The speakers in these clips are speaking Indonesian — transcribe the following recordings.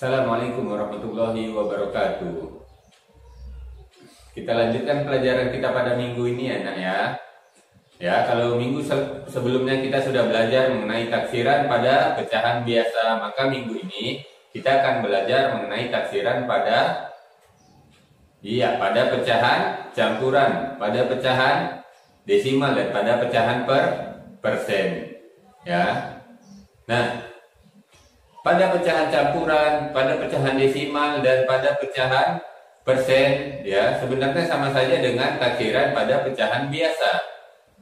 Assalamualaikum warahmatullahi wabarakatuh. Kita lanjutkan pelajaran kita pada minggu ini ya nak ya. Ya, kalau minggu sebelumnya kita sudah belajar mengenai taksiran pada pecahan biasa, maka minggu ini kita akan belajar mengenai taksiran pada pecahan campuran, pada pecahan desimal dan pada pecahan persen. Ya. Nah, pada pecahan campuran, pada pecahan desimal dan pada pecahan persen, ya sebenarnya sama saja dengan taksiran pada pecahan biasa.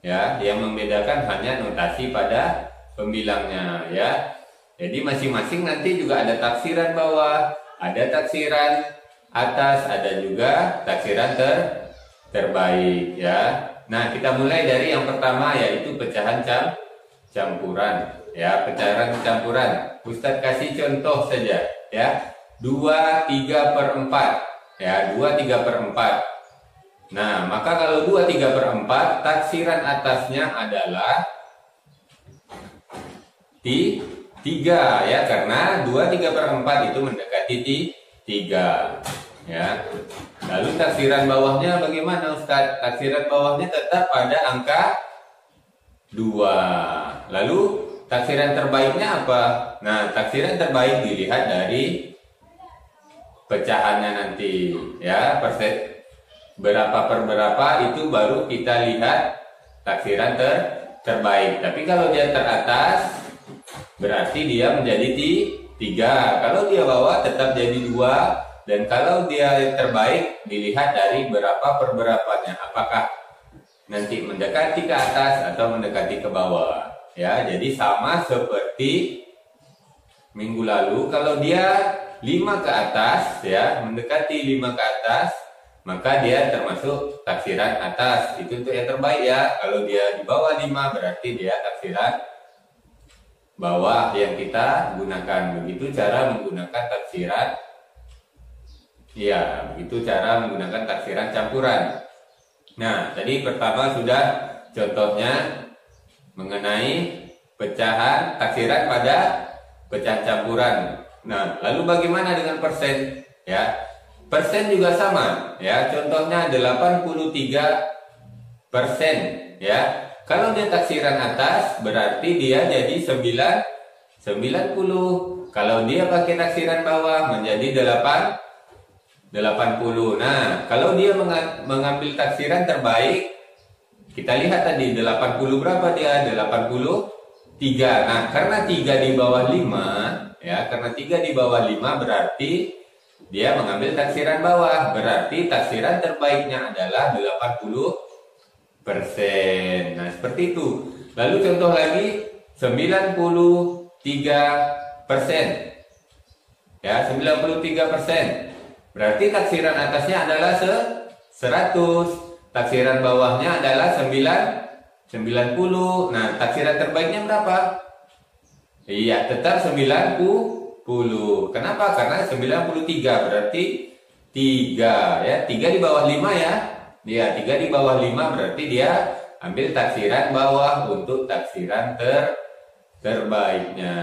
Ya, yang membedakan hanya notasi pada pembilangnya, ya. Jadi masing-masing nanti juga ada taksiran bawah, ada taksiran atas, ada juga taksiran terbaik, ya. Nah, kita mulai dari yang pertama yaitu pecahan campuran, ya, pecahan campuran. Ustadz kasih contoh saja, ya. 2/3/4, ya, 2/3/4. Nah, maka kalau 2/3/4, taksiran atasnya adalah 3, ya, karena 2/3/4 itu mendekati 3, ya. Lalu taksiran bawahnya bagaimana Ustadz? Taksiran bawahnya tetap pada angka 2. Lalu taksiran terbaiknya apa? Nah, taksiran terbaik dilihat dari pecahannya nanti, ya, persen berapa per berapa itu baru kita lihat taksiran terbaik. Tapi kalau dia teratas berarti dia menjadi 3. Kalau dia bawah tetap jadi 2. Dan kalau dia terbaik dilihat dari berapa per berapanya. Apakah nanti mendekati ke atas atau mendekati ke bawah. Ya, jadi sama seperti minggu lalu. Kalau dia 5 ke atas, ya, mendekati 5 ke atas, maka dia termasuk taksiran atas. Itu untuk yang terbaik, ya. Kalau dia di bawah 5 berarti dia taksiran bawah yang kita gunakan. Begitu cara menggunakan taksiran, ya, begitu cara menggunakan taksiran campuran. Nah, tadi pertama sudah contohnya mengenai pecahan taksiran pada pecahan campuran. Nah, lalu bagaimana dengan persen? Ya, persen juga sama, ya. Contohnya 83%, ya. Kalau dia taksiran atas berarti dia jadi 90. Kalau dia pakai taksiran bawah menjadi 80. Nah, kalau dia mengambil taksiran terbaik, kita lihat tadi 80 berapa dia? 83. Nah, karena 3 di bawah 5, ya, karena 3 di bawah 5 berarti dia mengambil taksiran bawah, berarti taksiran terbaiknya adalah 80%. Nah, seperti itu. Lalu contoh lagi 93%. Ya, 93%. Berarti taksiran atasnya adalah 100. Taksiran bawahnya adalah 90. Nah, taksiran terbaiknya berapa? Iya, tetap 90. Kenapa? Karena 93 berarti 3, ya. 3 di bawah 5, ya. Dia 3 di bawah 5 berarti dia ambil taksiran bawah untuk taksiran terbaiknya.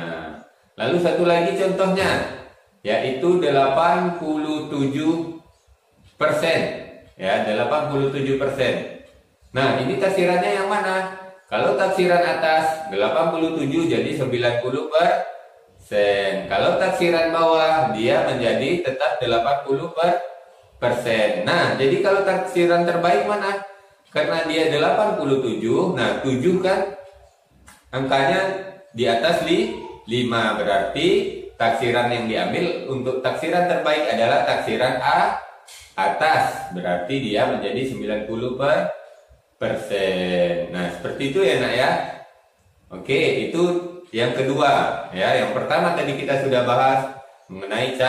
Lalu satu lagi contohnya yaitu 87%. Ya, 87%. Nah, ini taksirannya yang mana? Kalau taksiran atas 87 jadi 90%. Kalau taksiran bawah dia menjadi tetap 80%. Nah, jadi kalau taksiran terbaik mana? Karena dia 87, nah 7 kan angkanya di atas 5, berarti taksiran yang diambil untuk taksiran terbaik adalah taksiran atas, berarti dia menjadi 90%. Nah, seperti itu ya nak ya. Oke, itu yang kedua, ya. Yang pertama tadi kita sudah bahas mengenai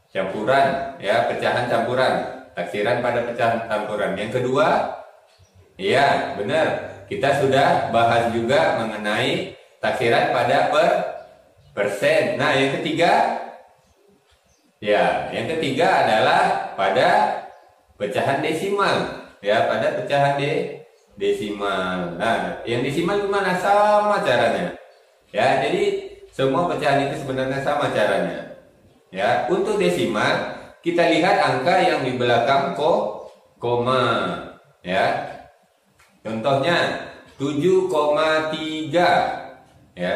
campuran, ya, pecahan campuran, taksiran pada pecahan campuran. Yang kedua, ya, benar, kita sudah bahas juga mengenai taksiran pada persen. Nah, yang ketiga, ya, yang ketiga adalah pada pecahan desimal, ya, pada pecahan desimal. Nah, yang desimal gimana? Sama caranya. Ya, jadi semua pecahan itu sebenarnya sama caranya. Ya, untuk desimal kita lihat angka yang di belakang koma. Ya. Contohnya 7,3 ya.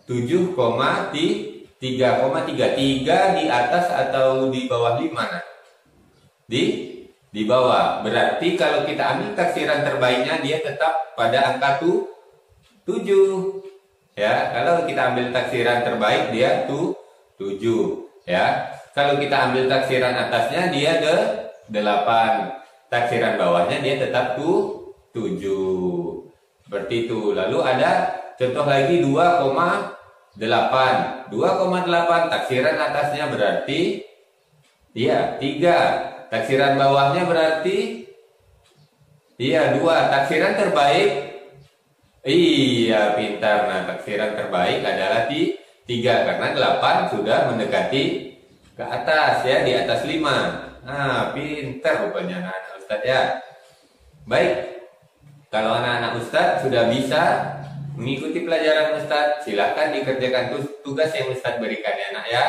7,3 di atas atau di bawah 5 nah? Di bawah. Berarti kalau kita ambil taksiran terbaiknya dia tetap pada angka 7. Ya, kalau kita ambil taksiran terbaik dia 7. Ya. Kalau kita ambil taksiran atasnya dia 8. Taksiran bawahnya dia tetap 7. Seperti itu. Lalu ada contoh lagi 2,8. 2,8 taksiran atasnya berarti iya 3. Taksiran bawahnya berarti iya 2. Taksiran terbaik iya pintar. Nah, taksiran terbaik adalah 3 karena 8 sudah mendekati ke atas ya, di atas 5. Nah, pintar rupanya anak-anak Ustadz ya. Baik. Kalau anak-anak Ustadz sudah bisa mengikuti pelajaran Ustadz, silakan dikerjakan tugas yang Ustadz berikan ya nak ya.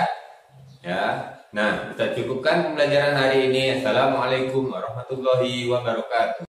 Ya. Nah, Ustadz cukupkan pembelajaran hari ini. Assalamualaikum warahmatullahi wabarakatuh.